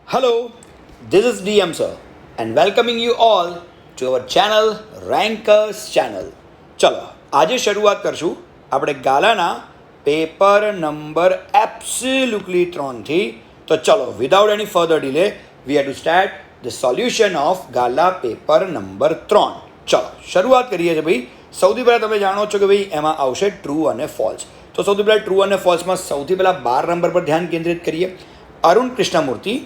Hello, this is DM sir and welcoming you all to our channel Rankers channel. ચલો આજે શરૂઆત કરશું આપણે ગાલાના પેપર નંબર એબ્સોલ્યુટલી 3થી. તો ચલો without any further delay we have to start the solution of Gala paper number 3. ચલો શરૂઆત કરીએ છીએ ભાઈ. સૌથી પહેલાં તમે જાણો છો કે ભાઈ એમાં આવશે ટ્રુ અને ફોલ્સ. તો સૌથી પહેલાં ટ્રુ અને ફોલ્સમાં સૌથી પહેલાં 12 નંબર પર ધ્યાન કેન્દ્રિત કરીએ. Arun Krishnamurthy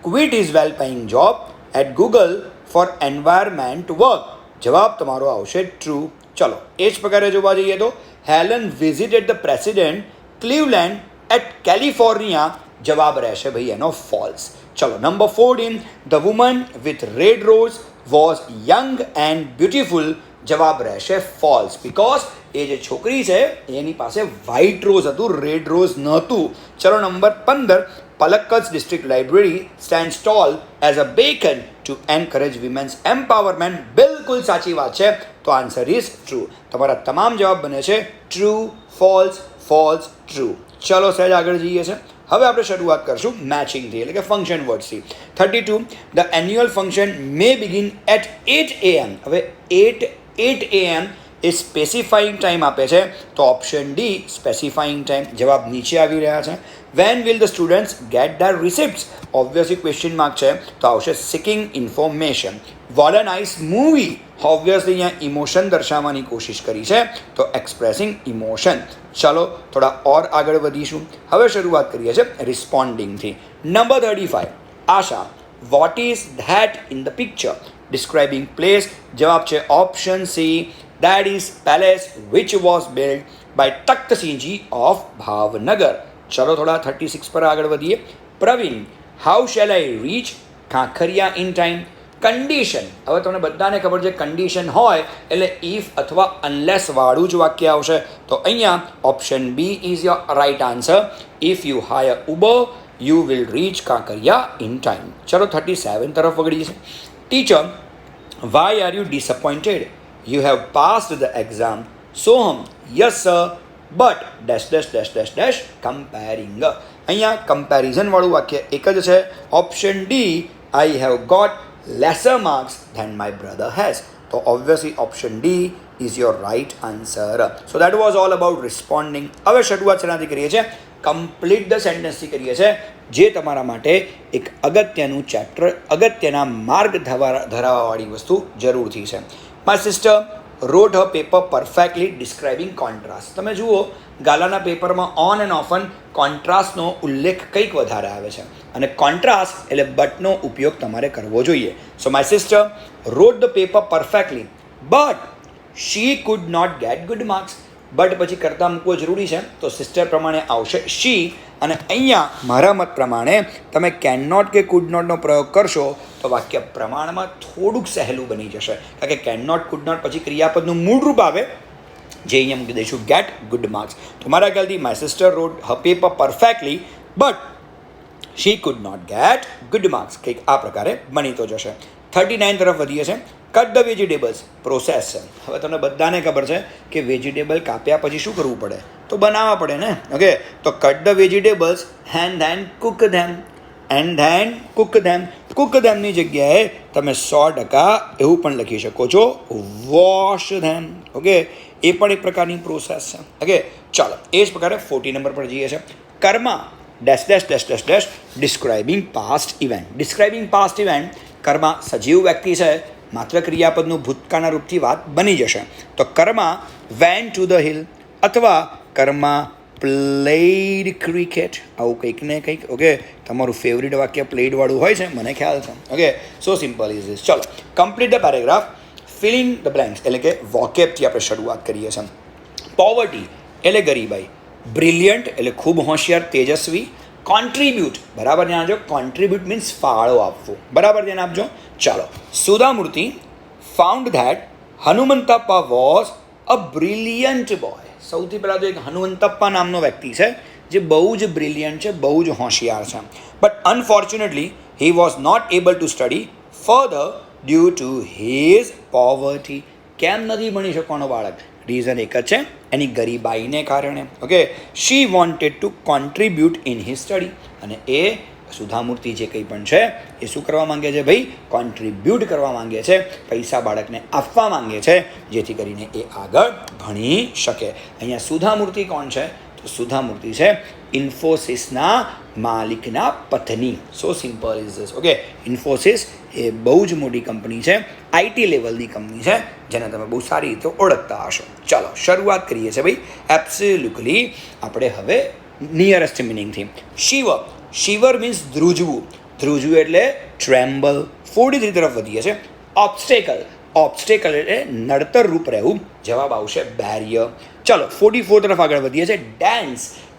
quit his well-paying job at Google for environment work. જવાબ તમારો આવશે ટ્રુ. ચલો એ જ પ્રકારે જોવા જઈએ તો Helen visited the President Cleveland at California. જવાબ રહેશે ભાઈ એનો ફોલ્સ. ચલો number 14 the woman with red rose was young and beautiful. જવાબ રહેશે ફોલ્સ બિકોઝ એ જે છોકરી છે એની પાસે વ્હાઇટ રોઝ હતું, રેડ રોઝ નહોતું. ચલો number 15 Palakkad's district library stands tall as a beacon to encourage women's empowerment. બિલકુલ સાચી વાત છે. તો આન્સર ઇઝ ટ્રુ. તમારા તમામ જવાબ બને છે ટ્રુ, ફોલ્સ, ફોલ્સ, ટ્રુ. ચલો સહેજ આગળ જઈએ છે. હવે આપણે શરૂઆત કરશું મેચિંગથી એટલે કે ફંક્શન વર્ડથી. 32 the annual function may begin at 8 AM. હવે 8 AM એ સ્પેસિફાઈંગ ટાઈમ આપે છે તો ઓપ્શન ડી સ્પેસિફાઈંગ ટાઈમ. જવાબ નીચે આવી રહ્યા છે. When will the students get the receipts. Obviously question mark છે તો આવશે seeking information. What a nice movie. Obviously અહીંયા ઇમોશન દર્શાવવાની કોશિશ કરી છે તો એક્સપ્રેસિંગ ઇમોશન. ચલો થોડા ઓર આગળ વધીશું. હવે શરૂઆત કરીએ છીએ રિસ્પોન્ડિંગથી. Number 35 Asha what is that in the picture describing place. જવાબ છે option C that is palace which was built by Takht Singh ji of Bhavnagar. ચલો થોડા 36 પર આગળ વધીએ. Praveen how shall I reach Khakhariya in time. Condition. હવે તમને બધાને ખબર છે કન્ડિશન હોય એટલે ઇફ અથવા અનલેસ વાળું જ વાક્ય આવશે. તો અહીંયા option B is your right answer. If you hire Uber you will reach Kankaria in time. ચલો 37 તરફ વગડીએ છીએ. Teacher why are you disappointed. You have passed the exam. Soham, yes sir, but dash dash dash dash dash comparing. અહીંયા comparison વાળું વાક્ય એક જ છે. Option D I have got lesser marks than my brother has. તો obviously option D is your right answer. So that was all about responding. હવે શરૂઆત શેનાથી કરીએ છીએ? કમ્પ્લીટ ધ સેન્ટેન્સથી કરીએ છીએ જે તમારા માટે એક અગત્યનું ચેપ્ટર, અગત્યના માર્ગ ધરાવવાવાળી વસ્તુ જરૂરથી છે. My sister wrote her paper perfectly describing contrast. તમે જુઓ ગાલાના પેપરમાં ઓન એન્ડ ઓફન કોન્ટ્રાસ્ટનો ઉલ્લેખ કંઈક વધારે આવે છે અને કોન્ટ્રાસ્ટ એટલે બટનો ઉપયોગ તમારે કરવો જોઈએ. સો my sister wrote the paper perfectly but she could not get good marks. But પછી કરતાં મૂકવો જરૂરી છે તો સિસ્ટર પ્રમાણે આવશે શી. અને અહીંયા મારા મત પ્રમાણે તમે કેન નોટ કે કુડ નોટનો પ્રયોગ કરશો તો વાક્ય પ્રમાણમાં થોડુંક સહેલું બની જશે. કારણ કે કેન નોટ કુડ નોટ પછી ક્રિયાપદનું મૂળ રૂપ આવે જે અહીંયા મૂકી દઈશું ગેટ ગુડ માર્ક્સ. તો મારા ખ્યાલથી my sister wrote her paper perfectly but she could not get good marks. કંઈક આ પ્રકારે બની તો જશે. 39 તરફ વધીએ છે. કટ ધ વેજીટેબલ્સ પ્રોસેસ છે. હવે તમને બધાને ખબર છે કે વેજીટેબલ કાપ્યા પછી શું કરવું પડે? તો બનાવવા પડે ને. ઓકે તો cut the vegetables and then cook them. And then cook them. Cook ધેમની જગ્યાએ તમે 100% એવું પણ લખી શકો છો વોશ ધેમ. ઓકે એ પણ એક પ્રકારની પ્રોસેસ છે. ઓકે ચાલો એ જ પ્રકારે 40 નંબર પર જઈએ છીએ. Karma dash dash dash dash dash describing past event. Describing past event. Karma સજીવ વ્યક્તિ છે માત્ર ક્રિયાપદનું ભૂતકાળના રૂપથી વાત બની જશે. તો Karma went to the hill અથવા કર્મા પ્લેડ ક્રિકેટ. આવું કંઈક ને કંઈક. ઓકે તમારું ફેવરિટ વાક્ય પ્લેડવાળું હોય છે મને ખ્યાલ છે. Okay so simple is this. ચલો complete the paragraph. Filling the blanks એટલે કે વોકેબથી આપણે શરૂઆત કરીએ છીએ. પોવર્ટી એટલે ગરીબાઈ. બ્રિલિયન્ટ એટલે ખૂબ હોશિયાર, તેજસ્વી. કોન્ટ્રીબ્યુટ બરાબર ધ્યાન આપજો. કોન્ટ્રીબ્યુટ મીન્સ ફાળો આપવો. બરાબર ધ્યાન આપજો. ચાલો સુધામૂર્તિ found that હનુમંતપ્પા was a brilliant boy. સૌથી પહેલાં તો એક હનુમંતપ્પા નામનો વ્યક્તિ છે જે બહુ જ બ્રિલિયન્ટ છે, બહુ જ હોશિયાર છે. But unfortunately he was not able to study further due to his poverty. કેમ નથી ભણી શકવાનો બાળક? રીઝન એક જ છે એની ગરીબાઈને કારણે. Okay she wanted to contribute in his study અને એ સુધામૂર્તિ જે કંઈ પણ છે એ શું કરવા માંગે છે ભાઈ? કોન્ટ્રીબ્યુટ કરવા માંગે છે, પૈસા બાળકને આપવા માંગે છે, જેથી કરીને એ આગળ ભણી શકે. અહીંયા સુધામૂર્તિ કોણ છે? તો સુધામૂર્તિ છે ઇન્ફોસિસના માલિકના પત્ની. So simple is this. Okay, Infosys એ બહુ જ મોટી કંપની છે, આઈટી લેવલની કંપની છે, જેને તમે બહુ સારી રીતે ઓળખતા હશો. ચાલો શરૂઆત કરીએ છીએ ભાઈ. એબ્સોલ્યુટલી આપણે હવે નિયરેસ્ટ મિનિંગથી. શિવર મીન્સ ધ્રુજવું. ધ્રુજવું એટલે ટ્રેમ્બલ. 43 તરફ વધીએ છે. ઓબ્સ્ટેકલ એટલે નડતર રૂપ રહેવું. જવાબ આવશે બેરિયર. ચાલો 44 તરફ આગળ વધીએ છે.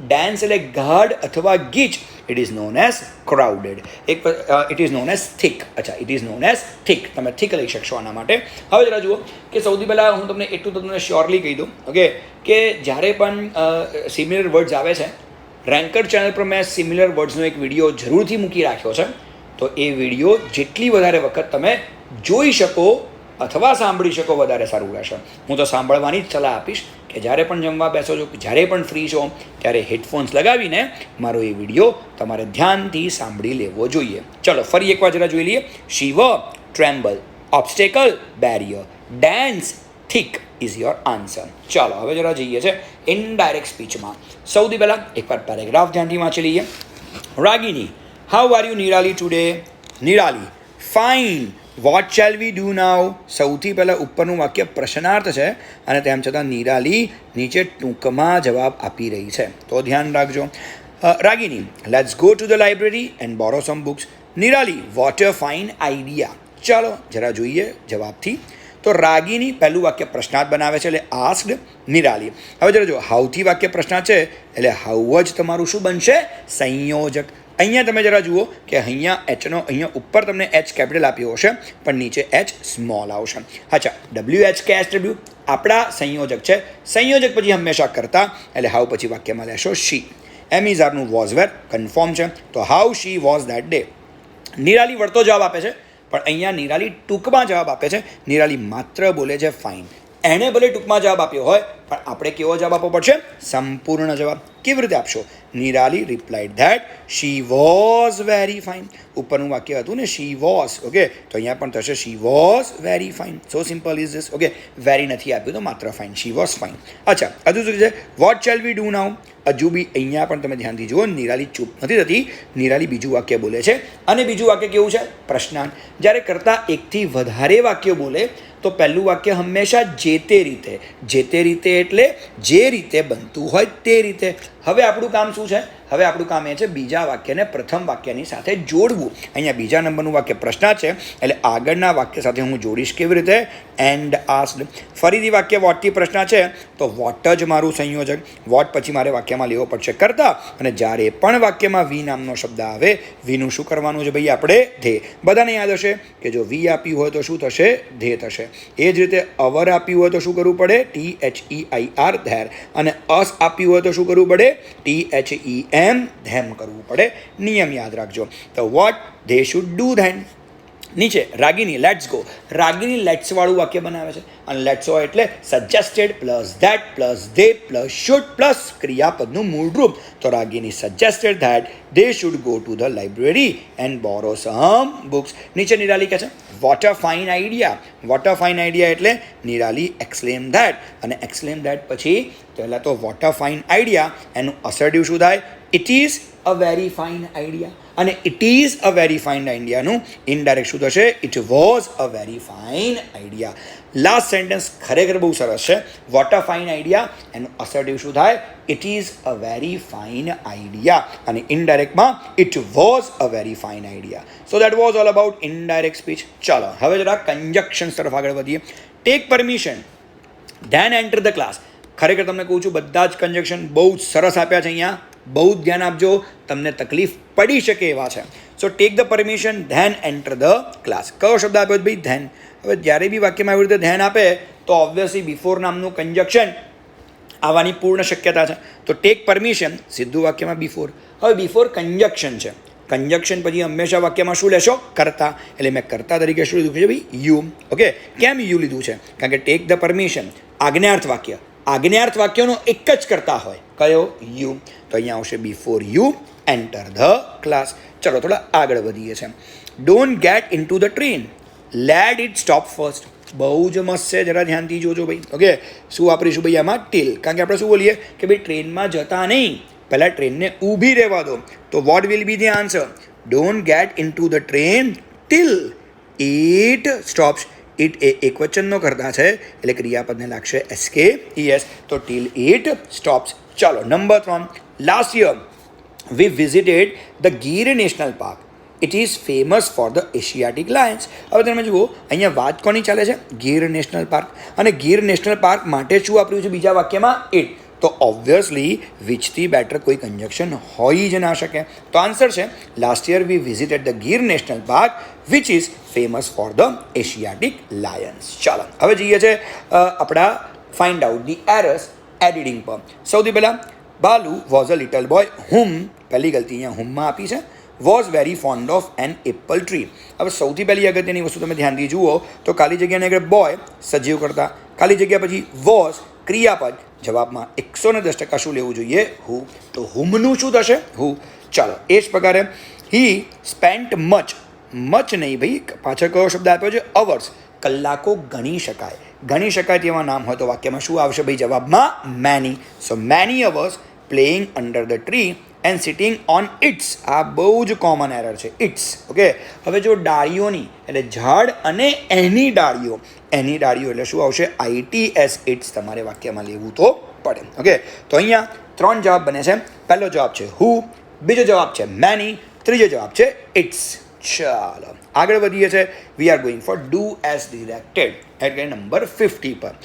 ડેન્સ એટલે ગાઢ અથવા ગીચ. It is known as crowded. It is known as thick. અચ્છા, it is known as thick. તમે થિક લઈ શકશો આના માટે. હવે જરા જુઓ કે સૌથી પહેલાં હું તમને એટલું તમને શ્યોરલી કહી દઉં, ઓકે, કે જ્યારે પણ સિમિલર વર્ડ્સ આવે છે, રેન્કર ચેનલ પર મેં સિમિલર વર્ડ્સનો એક વિડીયો જરૂરથી મૂકી રાખ્યો છે. તો એ વિડીયો જેટલી વધારે વખત તમે જોઈ શકો અથવા સાંભળી શકો વધારે સારું રહેશે. હું તો સાંભળવાની જ સલાહ આપીશ કે જ્યારે પણ જમવા બેસો છો, જ્યારે પણ ફ્રી છો, ત્યારે હેડફોન્સ લગાવીને મારો એ વિડીયો તમારે ધ્યાનથી સાંભળી લેવો જોઈએ. ચલો ફરી એકવાર જરા જોઈ લઈએ. Shiver, tremble, obstacle, barrier, dense, thick is your answer. ચાલો હવે જરા જઈએ છે ઇનડાયરેક્ટ સ્પીચમાં. સૌથી પહેલાં એકવાર પેરેગ્રાફ ધ્યાનથી વાંચી લઈએ. Ragini, how are you Nirali today? Nirali, fine. What shall we do now? સૌથી પહેલાં ઉપરનું વાક્ય પ્રશ્નાર્થ છે અને તેમ છતાં નિરાલી નીચે ટૂંકમાં જવાબ આપી રહી છે, તો ધ્યાન રાખજો. Ragini, let's go to the library and borrow some books. Nirali, what a fine idea. ચાલો જરા જોઈએ જવાબથી. તો રાગિની પહેલું વાક્ય પ્રશ્નાર્થ બનાવે છે, એટલે આસ્ક્ડ. નિરાલી, હવે જરા જો હાઉથી વાક્ય પ્રશ્નાર્થ છે, એટલે હાઉ જ તમારું શું બનશે? સંયોજક. અહીંયા તમે જરા જુઓ કે અહીંયા એચનો અહીંયા ઉપર તમને એચ કેપિટલ આપ્યો હશે, પણ નીચે એચ સ્મોલ આવશે. અચ્છા, WHKSW આપણા સંયોજક છે. સંયોજક પછી હંમેશા કરતા, એટલે હાઉ પછી વાક્યમાં લેશો શી. એમ ઇઝ આરનું વોઝ વેર કન્ફર્મ છે, તો how she was that day. Nirali વળતો જવાબ આપે છે, પણ અહીંયા નિરાલી ટૂંકમાં જવાબ આપે છે. નિરાલી માત્ર બોલે છે ફાઇન. એણે ભલે ટૂંકમાં જવાબ આપ્યો હોય, પણ આપણે કેવો જવાબ આપવો પડશે? સંપૂર્ણ જવાબ. કેવી રીતે આપશો? Nirali replied that she was very fine. ઉપરનું વાક્ય હતું ને શી વોઝ, ઓકે, તો અહીંયા પણ થશે she was very fine. So simple is this. Okay, very નથી આપ્યું તો માત્ર ફાઇન. She was fine. અચ્છા, હજુ શું છે? વોટ શેલ વી ડુ નાઉ? હજુ બી અહીંયા પણ તમે ધ્યાનથી જુઓ, નિરાલી ચૂપ નથી થતી. નિરાલી બીજું વાક્ય બોલે છે, અને બીજું વાક્ય કેવું છે? પ્રશ્નાર્થ. જ્યારે કરતાં એકથી વધારે વાક્યો બોલે તો પહેલું વાક્ય હંમેશા જે તે રીતે એટલે જે રીતે બનતું હોય તે રીતે. હવે આપણું કામ શું છે? હવે આપણું કામ એ છે બીજા વાક્યને પ્રથમ વાક્યની સાથે જોડવું. અહીંયા બીજા નંબરનું વાક્ય પ્રશ્નાર્થ છે, એટલે આગળના વાક્ય સાથે હું જોડીશ. કેવી રીતે? And asked. ફરીથી વાક્ય વોટથી પ્રશ્નાર્થ છે, તો વોટ જ મારું સંયોજક. વોટ પછી મારે વાક્યમાં લેવો પડશે કરતા, અને જ્યારે પણ વાક્યમાં વી નામનો શબ્દ આવે, વીનું શું કરવાનું છે ભાઈ? આપણે ધ્યેય. બધાને યાદ હશે કે જો વી આપ્યું હોય તો શું થશે? ધ્યેય થશે. એ જ રીતે અવર આપ્યું હોય તો શું કરવું પડે? THEIR there. અને અસ આપ્યું હોય તો શું કરવું પડે? THEM ધેમ કરવું પડે. નિયમ યાદ રાખજો. તો what they should do then. નીચે Ragini, let's go. Ragini let's વાળું વાક્ય બનાવે છે, અને લેટ્સ હોય એટલે suggested plus that plus they plus should plus ક્રિયાપદનું મૂળ રૂપ. તો Ragini suggested that they should go to the library and borrow some books. નીચે નિરાલી કહે છે what a fine idea. What a fine idea એટલે નિરાલી એક્સક્લેમ ધેટ, અને એક્સક્લેમ ધેટ પછી પહેલાં તો વોટ અ ફાઇન આઈડિયા, એનું અસર્ટિવ શું થાય? It is a very fine idea. અને it is a very fine આઈડિયાનું ઇનડાયરેક્ટ શું થશે? It was a very fine idea. Last sentence ખરેખર બહુ સરસ છે. વોટ અ ફાઇન આઈડિયા, એનું અસર્ટિવ શું થાય? It is a very fine idea. અને ઇનડાયરેક્ટમાં it was a very fine idea. So that was all about indirect speech. ચાલો હવે જરા કંજક્શન્સ તરફ આગળ વધીએ. Take permission, then enter the class. ખરેખર તમને કહું છું, બધા જ કંજક્શન બહુ જ સરસ આપ્યા છે. અહીંયા બહુ જ ધ્યાન આપજો, તમને તકલીફ પડી શકે એવા છે. So take the permission then enter the class. કયો શબ્દ આપ્યો ભાઈ? ધેન. હવે જ્યારે બી વાક્યમાં આવી રીતે ધ્યાન આપે તો ઓબ્વિયસલી બિફોર નામનું કંજક્શન આવવાની પૂર્ણ શક્યતા છે. તો ટેક પરમિશન સીધું વાક્યમાં બિફોર. હવે બિફોર કંજક્શન છે, કંજક્શન પછી હંમેશા વાક્યમાં શું લેશો? કરતા. એટલે મેં કરતા તરીકે શું લીધું છે ભાઈ? યુ. ઓકે, કેમ યુ લીધું છે? કારણ કે ટેક ધ પરમિશન આજ્ઞાર્થ વાક્ય, આજ્ઞાર્થ વાક્યનો એક જ કરતા હોય કયો યુ, તો અહીંયા આવશે before you enter the class. ચલો થોડા આગળ વધીએ છીએ. Don't get into the train, let it stop first. બહુ જ મસ્ત છે, જરા ધ્યાનથી જોજો ભાઈ. ઓકે, શું વાપરીશું ભાઈ આમાં? ટીલ. કારણ કે આપણે શું બોલીએ કે ભાઈ ટ્રેનમાં જતા નહીં, પહેલાં ટ્રેનને ઊભી રહેવા દો. તો what will be the answer? Don't get into the train till it stops. It એ એક વચનનો કરતા છે એટલે ક્રિયાપદને લાગશે SKES. તો ટીલ ઇટ સ્ટોપ્સ. ચાલો number 3. Last year we visited the Gir National Park. It is famous for the Asiatic lions. હવે તમે જુઓ અહીંયા વાત કોની ચાલે છે? Gir national park. અને ગીર નેશનલ પાર્ક માટે શું વાપર્યું છે બીજા વાક્યમાં? ઇટ. તો ઓબ્વિયસલી વિચથી બેટર કોઈ કન્જક્શન હોઈ જ ના શકે. તો આન્સર છે last year V visited the Gir national park which is famous for the Asiatic Lions. ચાલો હવે જઈએ છે આપણા find out the errors editing પર. સૌથી પહેલાં બાલુ વોઝ અ લિટલ બોય હુમ, પહેલી ગલતી અહીંયા હુમમાં આપી છે, was very found of an apple tree. હવે સૌથી પહેલી અગત્યની વસ્તુ તમે ધ્યાનથી જુઓ તો ખાલી જગ્યાને આગળ બોય સજીવ કરતા, ખાલી જગ્યા પછી વોઝ ક્રિયાપદ, જવાબમાં 110% શું લેવું જોઈએ? હુ. તો હુમનું શું થશે? હુ. ચાલો એ જ પ્રકારે હી સ્પેન્ટ મચ, મચ નહીં ભાઈ, પાછળ કયો શબ્દ આપ્યો છે? અવર્સ, કલાકો ગણી શકાય. ગણી શકાય તેવા નામ હોય તો વાક્યમાં શું આવશે ભાઈ? જવાબમાં many. So many hours playing under the tree and sitting on it's. આ બહુ જ કોમન એરર છે, ઇટ્સ. ઓકે, હવે જો ડાળીઓની એટલે ઝાડ અને એની ડાળીઓ, એની ડાળીઓ એટલે શું આવશે? ITS ઇટ્સ તમારે વાક્યમાં લેવું તો પડે. ઓકે, તો અહીંયા 3 જવાબ બને છે. પહેલો જવાબ છે હુ, બીજો જવાબ છે મેની, ત્રીજો જવાબ છે ઇટ્સ. ચાલો આગળ વધીએ છીએ. We are going for do as directed એટલે નંબર 50 પર.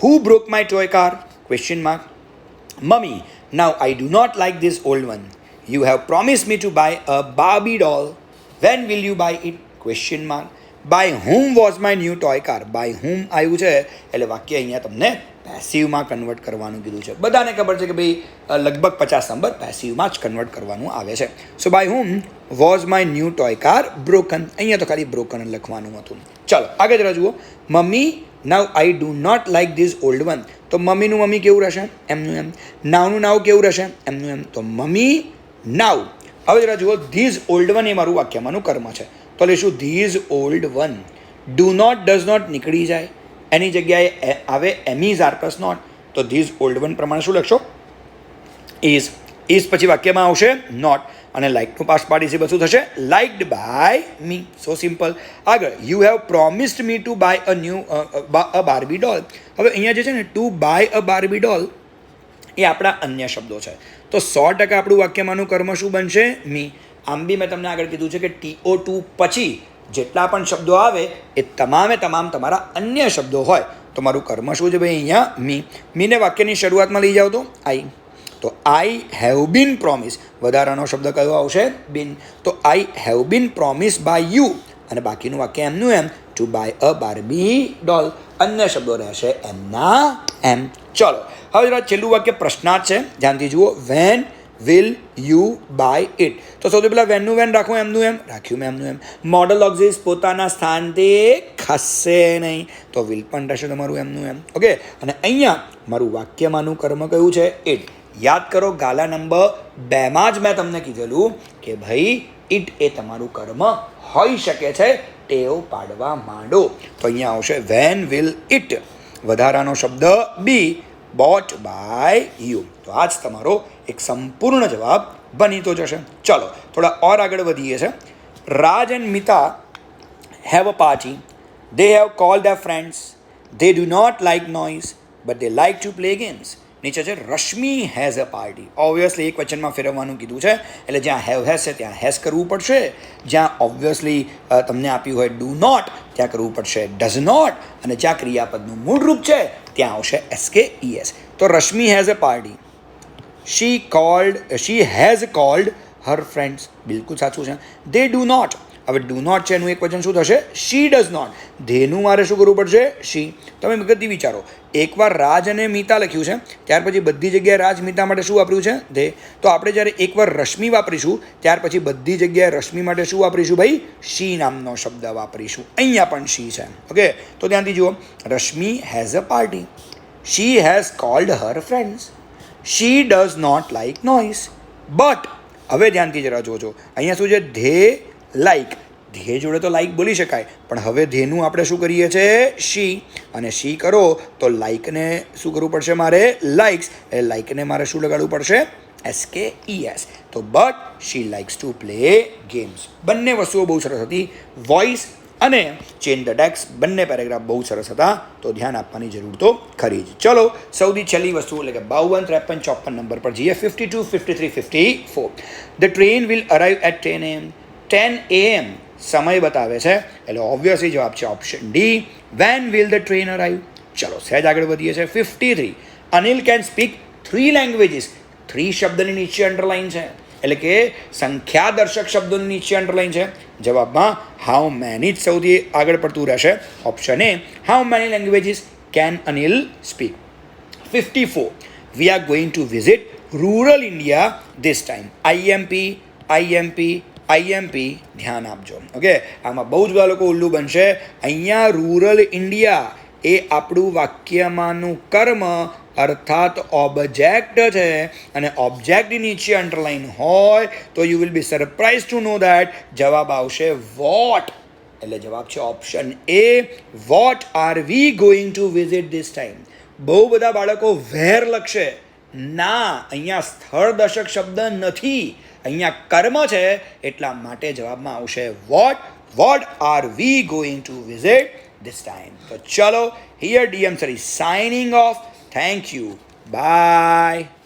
Who broke my toy car? Question mark. Mummy, now I do not like this old one. You have promised me to buy a Barbie doll. When will you buy it? Question mark. By whom was my new toy car? By whom આવ્યું છે એટલે વાક્ય અહીંયા તમને પેસિવમાં convert કરવાનું કીધું છે. બધાને ખબર છે કે ભાઈ લગભગ 50 નંબર પેસિવમાં જ કન્વર્ટ કરવાનું આવે છે. So bye whom was my new toy car broken? અહીંયા તો ખાલી broken લખવાનું હતું. ચાલો આગળ જરા જુઓ. Mummy, now I do not like this old one. તો મમ્મીનું મમ્મી કેવું રહેશે? એમનું એમ. નાવનું નાવ કેવું રહેશે? એમનું એમ. તો મમ્મી નાવ. હવે જરા જુઓ, ધીઝ ઓલ્ડ વન એ મારું વાક્યમાંનું કર્મ છે તો લઈશું these old one. Do not does not નીકળી જાય, એની જગ્યાએ આવે એમીઝ આર પ્લસ નોટ. તો ધીઝ ઓલ્ડ વન પ્રમાણે શું લખશો? ઇઝ. ઇઝ પછી વાક્યમાં આવશે નોટ અને લાઇકનું પાસ્ટ પાર્ટિસિપલ શું થશે? Liked by me. So simple. આગળ you have promised me to buy a Barbie doll. હવે અહીંયા જે છે ને to buy a Barbie doll એ આપણા અન્ય શબ્દો છે. તો 100% આપણું વાક્યમાંનું કર્મ શું બનશે? મી. આમ બી મેં તમને આગળ કીધું છે કે TO2 પછી જેટલા પણ શબ્દો આવે એ તમામે તમામ તમારા અન્ય શબ્દો હોય તો મારું કર્મ શું છે ભાઈ? અહીંયા મી. મીને વાક્યની શરૂઆતમાં લઈ જાઓ તો આઈ. તો આઈ હેવ બીન પ્રોમિસ, વધારાનો શબ્દ કયો આવશે? બીન. તો I have been promise by you અને બાકીનું વાક્ય એમનું એમ to buy a Barbie doll. અન્ય શબ્દો રહેશે એમના એમ. ચલો હવે જરા છેલ્લું વાક્ય પ્રશ્નાર્થ છે, ધ્યાનથી જુઓ. When will you buy it. તો સૌથી પહેલાં વેનનું વેન રાખવું, એમનું એમ રાખ્યું મેં એમનું એમ. મોડલ ઓક્ઝિસ પોતાના સ્થાનથી ખસશે નહીં તો વિલ પણ રહેશે તમારું એમનું એમ. ઓકે, અને અહીંયા મારું વાક્યમાંનું કર્મ કયું છે? ઇટ. યાદ કરો ગાલા નંબર 2માં જ મેં તમને કીધેલું કે ભાઈ ઇટ એ તમારું કર્મ હોઈ શકે છે, ટેવ પાડવા માંડો. તો અહીંયા આવશે વેન વિલ ઇટ, વધારાનો શબ્દ બી, બોટ બાય યુ. તો આ જ તમારો એક સંપૂર્ણ જવાબ બની તો જશે. ચલો થોડા ઓર આગળ વધીએ છે. Raj and Mita have a party. They have called their friends. They do not like noise but they like to play games. નીચે છે Rashmi has a party. Obviously એક વચનમાં ફેરવવાનું કીધું છે એટલે જ્યાં હેવ હેઝ છે ત્યાં હેઝ કરવું પડશે. જ્યાં ઓબ્વિયસલી તમને આપ્યું હોય ડુ નોટ ત્યાં કરવું પડશે ડઝ નોટ. અને જ્યાં ક્રિયાપદનું મૂળ રૂપ છે ત્યાં આવશે SKES. તો Rashmi has a party. She has called her friends. બિલકુલ સાચું છે. They do not. હવે ડુ નોટ છે એનું એક વચન શું થશે? શી ડઝ નોટ. ધેનું મારે શું કરવું પડશે? શી. તમે વિગતથી વિચારો, એકવાર રાજ અને મીતા લખ્યું છે ત્યાર પછી બધી જગ્યાએ રાજ મીતા માટે શું વાપર્યું છે? ધે. તો આપણે જ્યારે એકવાર રશ્મિ વાપરીશું ત્યાર પછી બધી જગ્યાએ રશ્મિ માટે શું વાપરીશું ભાઈ? શી નામનો શબ્દ વાપરીશું. અહીંયા પણ શી છે. ઓકે, તો ધ્યાનથી જુઓ. Rashmi has a party. She has called her friends. She does not like noise. But હવે ધ્યાનથી જરા જોજો, અહીંયા શું છે? They like. ધે જોડે તો લાઇક બોલી શકાય, પણ હવે ધેનું આપણે શું કરીએ છીએ? શી. અને શી કરો તો લાઇકને શું કરવું પડશે મારે? લાઇક્સ. એ લાઇકને મારે શું લગાડવું પડશે? SKES. તો but she likes to play games. બંને વસ્તુઓ બહુ સરસ હતી. વોઇસ અને ચેન્જ ધ ટેક્સ્ટ બંને પેરેગ્રાફ બહુ સરસ હતા, તો ધ્યાન આપવાની જરૂર તો ખરી જ. ચલો સૌથી છેલ્લી વસ્તુ એટલે કે 52, 53, 54 નંબર પર જઈએ. 52, 53, 54. The train will arrive at 10 AM. 10 AM સમય બતાવે છે, એટલે ઓબ્વિયસલી જવાબ છે option D. Van will the train arrive. ચલો સહેજ આગળ વધીએ છીએ. 53. Anil can speak 3 languages. 3 શબ્દની નીચે અંડરલાઇન છે, એટલે કે સંખ્યા દર્શક શબ્દોની નીચે અંડરલાઇન છે. જવાબમાં હાઉ મેની જ સૌથી આગળ પડતું રહેશે. Option A, how many languages can Anil speak. 54. V are going to visit rural India this time. IMP. ધ્યાન આપજો. ઓકે, આમાં બહુ જ બધા લોકો ઉલ્લુ બનશે. અહીંયા રૂરલ ઇન્ડિયા એ આપણું વાક્યમાંનું કર્મ અર્થાત ઓબ્જેક્ટ છે, અને ઓબ્જેક્ટની નીચે અંડરલાઇન હોય તો you will be surprise to know that જવાબ આવશે વોટ. એટલે જવાબ છે option A, what are we going to visit this time. બહુ બધા બાળકો વેર લખશે. ના, અહીંયા સ્થળ દર્શક શબ્દ નથી, અહીંયા કર્મ છે, એટલા માટે જવાબમાં આવશે vote are we going to visit this time. તો ચલો, here DM sir is signing of. Thank you. Bye.